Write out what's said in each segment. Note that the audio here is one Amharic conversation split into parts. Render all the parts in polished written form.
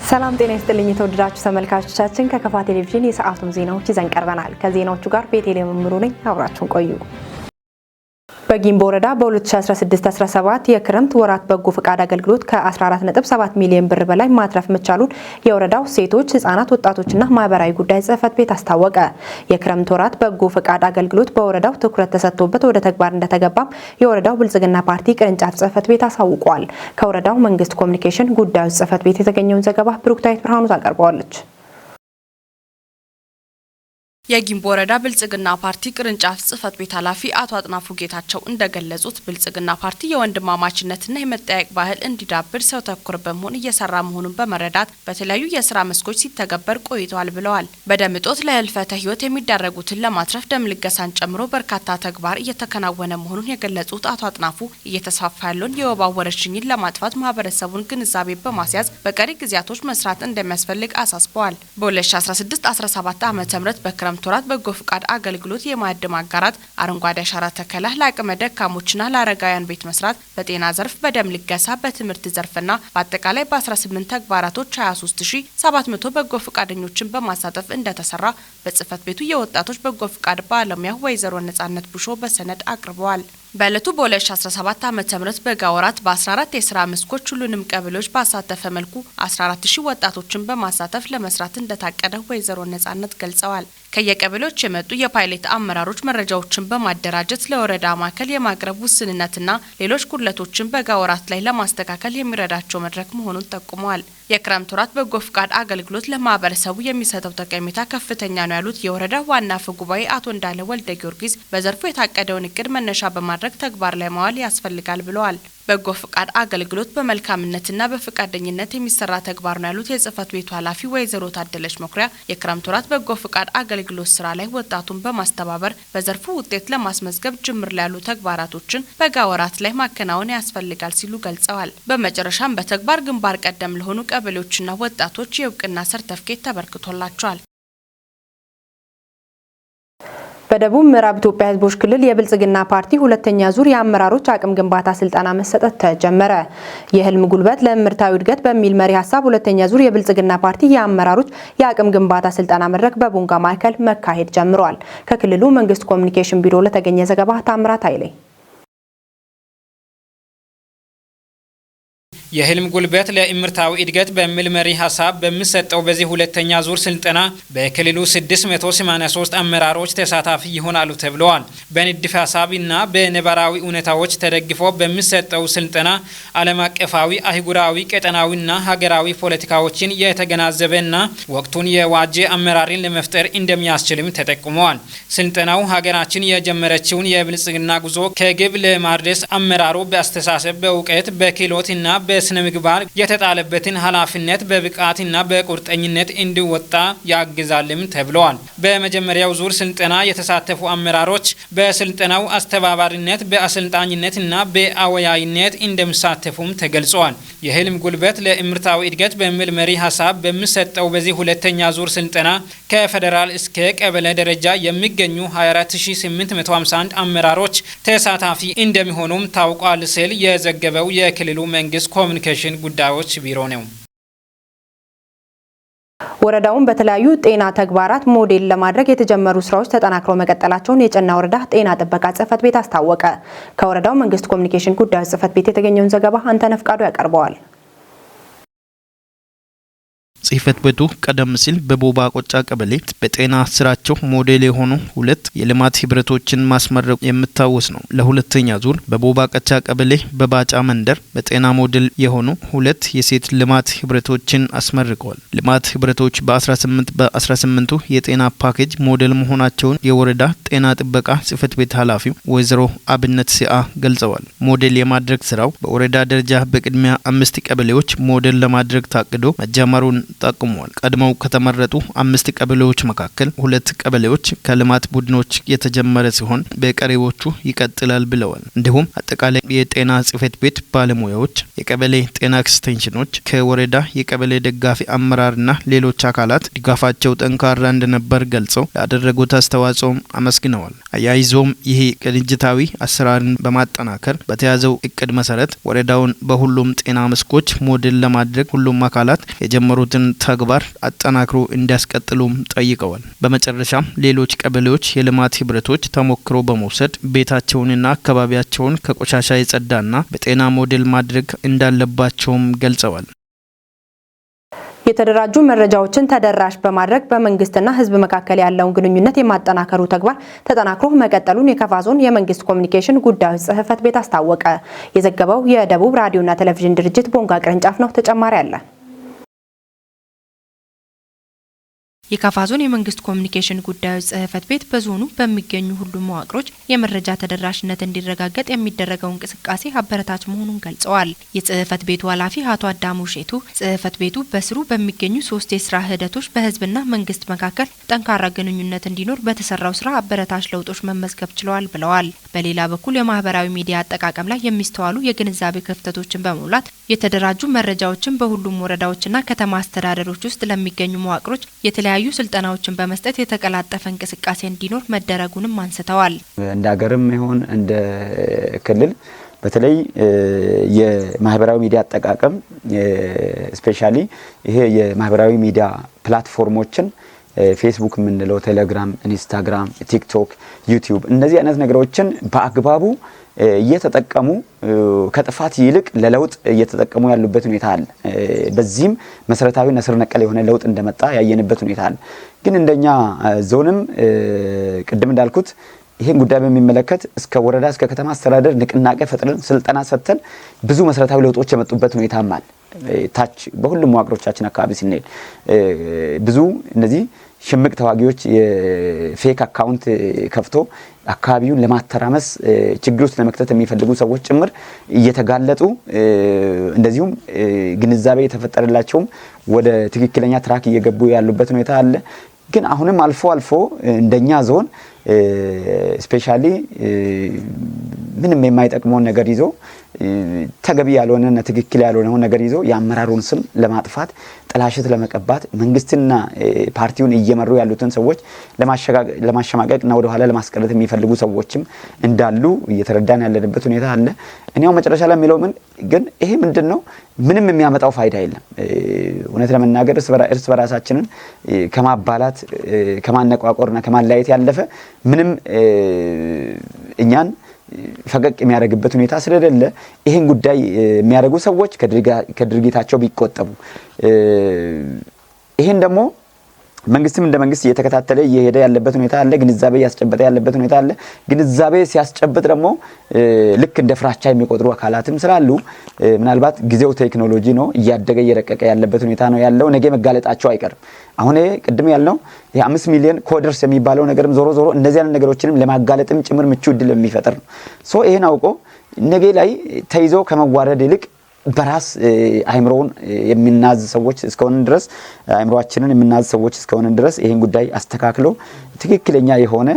ሰላም ጤና ይስጥልኝ የተወደዳችሁ ተመልካቾቻችን ከከፋ ቴሌቪዥን የሰዓቱን ዜናዎች ይዘን ቀርበናል። ከዜናዎቹ ጋር ቤቴሌም ምሩ ነኝ። አብራችሁን ቆዩ። በጊምቦ ወረዳ በ2016-17 የክረምት ወራት በጎ ፍቃድ አገልግሎት ከ14.7 ሚሊዮን ብር በላይ ማትረፍ መቻሉን የወረዳው ሴቶች፣ ህጻናት፣ ወጣቶችና ማህበራዊ ጉዳይ ጽህፈት ቤት አስታወቀ። የክረምት ወራት በጎ ፍቃድ አገልግሎት በወረዳው ትኩረት ተሰጥቶበት ወደ ተግባር እንደተገባም የወረዳው ብልጽግና ፓርቲ ቅርንጫፍ ጽህፈት ቤት አሳውቋል። ከወረዳው መንግስት ኮሚኒኬሽን ጉዳዮች ጽህፈት ቤት የተገኘውን ዘገባ ብሩክታይት ብርሃኑ ታቀርበዋለች። የጊምቦ ወረዳ ብልጽግና ፓርቲ ቅርንጫፍ ጽህፈት ቤት ኃላፊ አቶ አጥናፉ ጌታቸው እንደገለጹት ብልጽግና ፓርቲ የወንድማማችነትና የመጠያየቅ ባህል እንዲዳብር ሰው ተኮር በመሆን እየሰራ መሆኑን በመረዳት በተለያዩ የስራ መስኮች ሲተገበር ቆይቷል ብለዋል። በደም እጦት ለህልፈተ ህይወት የሚዳረጉትን ለማትረፍ ደም ልገሳን ጨምሮ በርካታ ተግባር እየተከናወነ መሆኑን የገለጹት አቶ አጥናፉ እየተስፋፋ ያለውን የወባ ወረርሽኝን ለማጥፋት ማህበረሰቡን ግንዛቤ በማስያዝ በቀሪ ጊዜያቶች መስራት እንደሚያስፈልግ አሳስበዋል። በ2016-17 ዓ.ም በክረምት ወራት በጎ ፍቃድ አገልግሎት የማዕድ ማጋራት፣ አረንጓዴ አሻራ ተከላ፣ ለአቅመ ደካሞችና ለአረጋውያን ቤት መስራት፣ በጤና ዘርፍ፣ በደም ልገሳ፣ በትምህርት ዘርፍና በአጠቃላይ በ18 ተግባራቶች 23700 በጎ ፍቃደኞችን በማሳተፍ እንደተሰራ በጽህፈት ቤቱ የወጣቶች በጎ ፍቃድ ባለሙያ ወይዘሮ ነጻነት ቡሾ በሰነድ አቅርበዋል። በእለቱ በ2017 ዓ.ም በጋ ወራት በ14 የስራ መስኮች ሁሉንም ቀበሌዎች ባሳተፈ መልኩ 14000 ወጣቶችን በማሳተፍ ለመስራት እንደታቀደ ወይዘሮ ነጻነት ገልጸዋል። ከየቀበሌዎች የመጡ የፓይለት አመራሮች መረጃዎችን በማደራጀት ለወረዳ ማዕከል የማቅረብ ውስንነትና ሌሎች ጉድለቶችን በጋ ወራት ላይ ለማስተካከል የሚረዳቸው መድረክ መሆኑን ጠቁመዋል። የክረምት ወራት በጎ ፍቃድ አገልግሎት ለማህበረሰቡ የሚሰጠው ጠቀሜታ ከፍተኛ ነው ያሉት የወረዳ ዋና አፈ ጉባኤ አቶ እንዳለ ወልደ ጊዮርጊስ በዘርፉ የታቀደውን እቅድ መነሻ በማድረግ ተግባር ላይ ማዋል ያስፈልጋል ብለዋል። በጎ ፍቃድ አገልግሎት በመልካምነትና በፍቃደኝነት የሚሰራ ተግባር ነው ያሉት የጽህፈት ቤቱ ኃላፊ ወይዘሮ ታደለች መኩሪያ የክረምት ወራት በጎ ፍቃድ አገልግሎት ስራ ላይ ወጣቱን በማስተባበር በዘርፉ ውጤት ለማስመዝገብ ጅምር ላይ ያሉ ተግባራቶችን በጋ ወራት ላይ ማከናወን ያስፈልጋል ሲሉ ገልጸዋል። በመጨረሻም በተግባር ግንባር ቀደም ለሆኑ ቀበሌዎችና ወጣቶች የእውቅና ሰርተፍኬት ተበርክቶላቸዋል። በደቡብ ምዕራብ ኢትዮጵያ ህዝቦች ክልል የብልጽግና ፓርቲ ሁለተኛ ዙር የአመራሮች አቅም ግንባታ ስልጠና መሰጠት ተጀመረ። የህልም ጉልበት ለምርታዊ እድገት በሚል መሪ ሀሳብ ሁለተኛ ዙር የብልጽግና ፓርቲ የአመራሮች የአቅም ግንባታ ስልጠና መድረክ በቦንጋ ማዕከል መካሄድ ጀምሯል። ከክልሉ መንግስት ኮሚኒኬሽን ቢሮ ለተገኘ ዘገባ ታምራት ኃይሌ። የህልም ጉልበት ለምርታዊ እድገት በሚል መሪ ሀሳብ በሚሰጠው በዚህ ሁለተኛ ዙር ስልጠና በክልሉ 683 አመራሮች ተሳታፊ ይሆናሉ ተብለዋል። በንድፈ ሀሳብና በነባራዊ እውነታዎች ተደግፎ በሚሰጠው ስልጠና ዓለም አቀፋዊ፣ አህጉራዊ፣ ቀጠናዊና ሀገራዊ ፖለቲካዎችን የተገናዘበና ወቅቱን የዋጀ አመራርን ለመፍጠር እንደሚያስችልም ተጠቁመዋል። ስልጠናው ሀገራችን የጀመረችውን የብልጽግና ጉዞ ከግብ ለማድረስ አመራሩ በአስተሳሰብ፣ በእውቀት፣ በክህሎትና በስነ ምግባር የተጣለበትን ኃላፊነት በብቃትና በቁርጠኝነት እንዲወጣ ያግዛልም ተብለዋል። በመጀመሪያው ዙር ስልጠና የተሳተፉ አመራሮች በስልጠናው አስተባባሪነት፣ በአሰልጣኝነትና በአወያይነት እንደሚሳተፉም ተገልጸዋል። የህልም ጉልበት ለምርታዊ እድገት በሚል መሪ ሀሳብ በሚሰጠው በዚህ ሁለተኛ ዙር ስልጠና ከፌደራል እስከ ቀበሌ ደረጃ የሚገኙ 24851 አመራሮች ተሳታፊ እንደሚሆኑም ታውቋል ሲል የዘገበው የክልሉ መንግስት ኮሚኒኬሽን ጉዳዮች ቢሮ ነው። ወረዳውን በተለያዩ ጤና ተግባራት ሞዴል ለማድረግ የተጀመሩ ስራዎች ተጠናክረው መቀጠላቸውን የጨና ወረዳ ጤና ጥበቃ ጽህፈት ቤት አስታወቀ። ከወረዳው መንግስት ኮሚኒኬሽን ጉዳዮች ጽህፈት ቤት የተገኘውን ዘገባ አንተነህ ፍቃዱ ያቀርበዋል። ጽህፈት ቤቱ ቀደም ሲል በቦባ ቆጫ ቀበሌ በጤና ስራቸው ሞዴል የሆኑ 2 የልማት ህብረቶችን ማስመረቁ የሚታወስ ነው። ለሁለተኛ ዙር በቦባ ቆጫ ቀበሌ በባጫ መንደር በጤና ሞዴል የሆኑ 2 የሴት ልማት ህብረቶችን አስመርቀዋል። ልማት ህብረቶች በ18ቱ የጤና ፓኬጅ ሞዴል መሆናቸውን የወረዳ ጤና ጥበቃ ጽህፈት ቤት ኃላፊው ወይዘሮ አብነት ሲአ ገልጸዋል። ሞዴል የማድረግ ስራው በወረዳ ደረጃ በቅድሚያ 5 ቀበሌዎች ሞዴል ለማድረግ ታቅዶ መጀመሩን ጠቁመዋል። ቀድመው ከተመረጡ 5 ቀበሌዎች መካከል 2 ቀበሌዎች ከልማት ቡድኖች የተጀመረ ሲሆን በቀሪዎቹ ይቀጥላል ብለዋል። እንዲሁም አጠቃላይ የጤና ጽሕፈት ቤት ባለሙያዎች፣ የቀበሌ ጤና ኤክስቴንሽኖች፣ ከወረዳ የቀበሌ ደጋፊ አመራርና ሌሎች አካላት ድጋፋቸው ጠንካራ እንደነበር ገልጸው ያደረጉት አስተዋጽኦ አመስግነዋል። አያይዞም ይሄ ቅንጅታዊ አሰራርን በማጠናከር በተያዘው እቅድ መሰረት ወረዳውን በሁሉም ጤና መስኮች ሞዴል ለማድረግ ሁሉም አካላት የጀመሩትን ተግባር አጠናክሮ እንዲያስቀጥሉም ጠይቀዋል። በመጨረሻም ሌሎች ቀበሌዎች የልማት ህብረቶች ተሞክሮ በመውሰድ ቤታቸውንና አካባቢያቸውን ከቆሻሻ የጸዳና በጤና ሞዴል ማድረግ እንዳለባቸውም ገልጸዋል። የተደራጁ መረጃዎችን ተደራሽ በማድረግ በመንግስትና ህዝብ መካከል ያለውን ግንኙነት የማጠናከሩ ተግባር ተጠናክሮ መቀጠሉን የከፋ ዞን የመንግስት ኮሚኒኬሽን ጉዳዮች ጽሕፈት ቤት አስታወቀ። የዘገበው የደቡብ ራዲዮና ቴሌቪዥን ድርጅት ቦንጋ ቅርንጫፍ ነው። ተጨማሪ አለ። የከፋ ዞን የመንግስት ኮሚኒኬሽን ጉዳዮች ጽሕፈት ቤት በዞኑ በሚገኙ ሁሉም መዋቅሮች የመረጃ ተደራሽነት እንዲረጋገጥ የሚደረገው እንቅስቃሴ አበረታች መሆኑን ገልጸዋል። የጽሕፈት ቤቱ ኃላፊ አቶ አዳሙ ሼቱ ጽሕፈት ቤቱ በስሩ በሚገኙ 3 የስራ ሂደቶች በህዝብና መንግስት መካከል ጠንካራ ግንኙነት እንዲኖር በተሰራው ስራ አበረታች ለውጦች መመዝገብ ችለዋል ብለዋል። በሌላ በኩል የማህበራዊ ሚዲያ አጠቃቀም ላይ የሚስተዋሉ የግንዛቤ ክፍተቶችን በመሙላት የተደራጁ መረጃዎችን በሁሉም ወረዳዎችና ከተማ አስተዳደሮች ውስጥ ለሚገኙ መዋቅሮች የተለያዩ ስልጠናዎችን በመስጠት የተቀላጠፈ እንቅስቃሴ እንዲኖር መደረጉንም አንስተዋል። እንደ ሀገርም ይሁን እንደ ክልል በተለይ የማህበራዊ ሚዲያ አጠቃቀም ስፔሻሊ ይሄ የማህበራዊ ሚዲያ ፕላትፎርሞችን ፌስቡክ የምንለው፣ ቴሌግራም፣ ኢንስታግራም፣ ቲክቶክ፣ ዩቲዩብ እነዚህ አይነት ነገሮችን በአግባቡ እየተጠቀሙ ከጥፋት ይልቅ ለለውጥ እየተጠቀሙ ያሉበት ሁኔታ አለ። በዚህም መሰረታዊ ስር ነቀል የሆነ ለውጥ እንደመጣ ያየንበት ሁኔታ አለ። ግን እንደኛ ዞንም ቅድም እንዳልኩት ይሄን ጉዳይ በሚመለከት እስከ ወረዳ እስከ ከተማ አስተዳደር ንቅናቄ ፈጥረን ስልጠና ሰጥተን ብዙ መሰረታዊ ለውጦች የመጡበት ሁኔታም አለ። ታች በሁሉም መዋቅሮቻችን አካባቢ ሲነል ብዙ እነዚህ ሽምቅ ተዋጊዎች የፌክ አካውንት ከፍቶ አካባቢውን ለማተራመስ ችግር ውስጥ ለመክተት የሚፈልጉ ሰዎች ጭምር እየተጋለጡ እንደዚሁም ግንዛቤ የተፈጠረላቸውም ወደ ትክክለኛ ትራክ እየገቡ ያሉበት ሁኔታ አለ። ግን አሁንም አልፎ አልፎ እንደኛ ዞን ስፔሻሊ ምንም የማይጠቅመውን ነገር ይዞ ተገቢ ያልሆነና ትክክል ያልሆነውን ነገር ይዞ የአመራሩን ስም ለማጥፋት ጥላሸት ለመቀባት መንግስትና ፓርቲውን እየመሩ ያሉትን ሰዎች ለማሸማቀቅና ወደ ኋላ ለማስቀረት የሚፈልጉ ሰዎችም እንዳሉ እየተረዳን ያለንበት ሁኔታ አለ። እኔው መጨረሻ ላይ የሚለው ግን ይሄ ምንድነው ምንም የሚያመጣው ፋይዳ የለም። እውነት ለመናገር እርስ በራሳችንን ከማባላት ከማነቋቆርና ከማላየት ያለፈ ምንም እኛን ፈቀቅ የሚያደርግበት ሁኔታ ስለሌለ ይሄን ጉዳይ የሚያደርጉ ሰዎች ከድርጊታቸው ቢቆጠቡ ይሄን ደግሞ መንግስትም እንደ መንግስት እየተከታተለ እየሄደ ያለበት ሁኔታ አለ። ግንዛቤ ያስጨበጠ ያለበት ሁኔታ አለ። ግንዛቤ ሲያስጨብጥ ደግሞ ልክ እንደ ፍራቻ የሚቆጥሩ አካላትም ስላሉ ምናልባት ጊዜው ቴክኖሎጂ ነው እያደገ እየረቀቀ ያለበት ሁኔታ ነው ያለው። ነገ መጋለጣቸው አይቀርም። አሁን ቅድም ያልነው የ5 ሚሊዮን ኮደርስ የሚባለው ነገርም ዞሮ እነዚህ አይነት ነገሮችንም ለማጋለጥም ጭምር ምቹ እድል የሚፈጥር ነው። ይሄን አውቆ ነገ ላይ ተይዞ ከመዋረድ ይልቅ በራስ አይምሮውን የሚናዝ ሰዎች እስከሆነ ድረስ አይምሮአችንን የሚናዝ ሰዎች እስከሆነ ድረስ ይሄን ጉዳይ አስተካክሎ ትክክለኛ የሆነ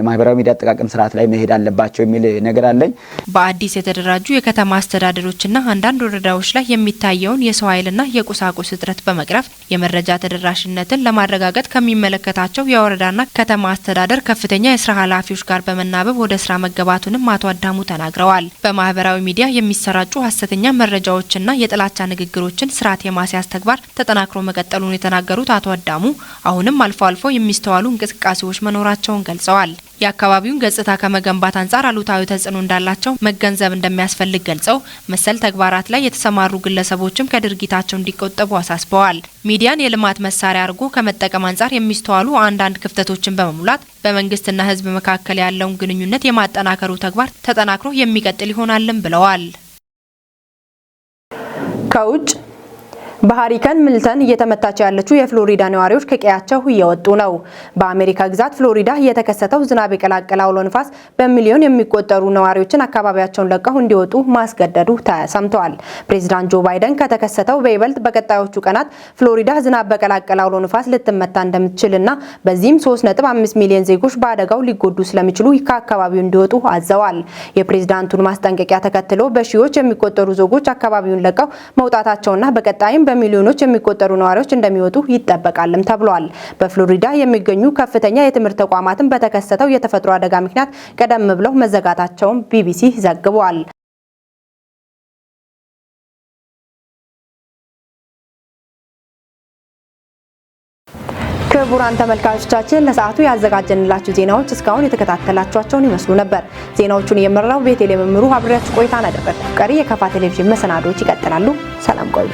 ማህበራዊ ሚዲያ አጠቃቀም ስርዓት ላይ መሄድ አለባቸው የሚል ነገር አለኝ። በአዲስ የተደራጁ የከተማ አስተዳደሮችና አንዳንድ ወረዳዎች ላይ የሚታየውን የሰው ኃይልና የቁሳቁስ እጥረት በመቅረፍ የመረጃ ተደራሽነትን ለማረጋገጥ ከሚመለከታቸው የወረዳና ከተማ አስተዳደር ከፍተኛ የስራ ኃላፊዎች ጋር በመናበብ ወደ ስራ መገባቱንም አቶ አዳሙ ተናግረዋል። በማህበራዊ ሚዲያ የሚሰራጩ ሐሰተኛ መረጃዎችና የጥላቻ ንግግሮችን ስርዓት የማስያዝ ተግባር ተጠናክሮ መቀጠሉን የተናገሩት አቶ አዳሙ አሁንም አልፎ አልፎ የሚስተዋሉ እንቅስቃሴዎች መኖራቸውን ገልጸዋል። የአካባቢውን ገጽታ ከመገንባት አንጻር አሉታዊ ተጽዕኖ እንዳላቸው መገንዘብ እንደሚያስፈልግ ገልጸው መሰል ተግባራት ላይ የተሰማሩ ግለሰቦችም ከድርጊታቸው እንዲቆጠቡ አሳስበዋል። ሚዲያን የልማት መሳሪያ አድርጎ ከመጠቀም አንጻር የሚስተዋሉ አንዳንድ ክፍተቶችን በመሙላት በመንግስትና ህዝብ መካከል ያለውን ግንኙነት የማጠናከሩ ተግባር ተጠናክሮ የሚቀጥል ይሆናልም ብለዋል። ከውጭ በሃሪከን ሚልተን እየተመታች ያለችው የፍሎሪዳ ነዋሪዎች ከቀያቸው እየወጡ ነው። በአሜሪካ ግዛት ፍሎሪዳ የተከሰተው ዝናብ የቀላቀለ አውሎ ንፋስ በሚሊዮን የሚቆጠሩ ነዋሪዎችን አካባቢያቸውን ለቀው እንዲወጡ ማስገደዱ ተሰምተዋል። ፕሬዝዳንት ጆ ባይደን ከተከሰተው በይበልጥ በቀጣዮቹ ቀናት ፍሎሪዳ ዝናብ በቀላቀለ አውሎ ንፋስ ልትመታ እንደምትችልና በዚህም 3.5 ሚሊዮን ዜጎች በአደጋው ሊጎዱ ስለሚችሉ ከአካባቢው እንዲወጡ አዘዋል። የፕሬዝዳንቱን ማስጠንቀቂያ ተከትሎ በሺዎች የሚቆጠሩ ዜጎች አካባቢውን ለቀው መውጣታቸውና በቀጣይም በሚሊዮኖች የሚቆጠሩ ነዋሪዎች እንደሚወጡ ይጠበቃልም ተብሏል። በፍሎሪዳ የሚገኙ ከፍተኛ የትምህርት ተቋማትን በተከሰተው የተፈጥሮ አደጋ ምክንያት ቀደም ብለው መዘጋታቸውን ቢቢሲ ዘግቧል። ክቡራን ተመልካቾቻችን ለሰዓቱ ያዘጋጀንላችሁ ዜናዎች እስካሁን የተከታተላችኋቸውን ይመስሉ ነበር። ዜናዎቹን እየመራው ቤቴሌም መምሩ አብሬያችሁ ቆይታ አደረግኩ። ቀሪ የከፋ ቴሌቪዥን መሰናዶዎች ይቀጥላሉ። ሰላም ቆዩ።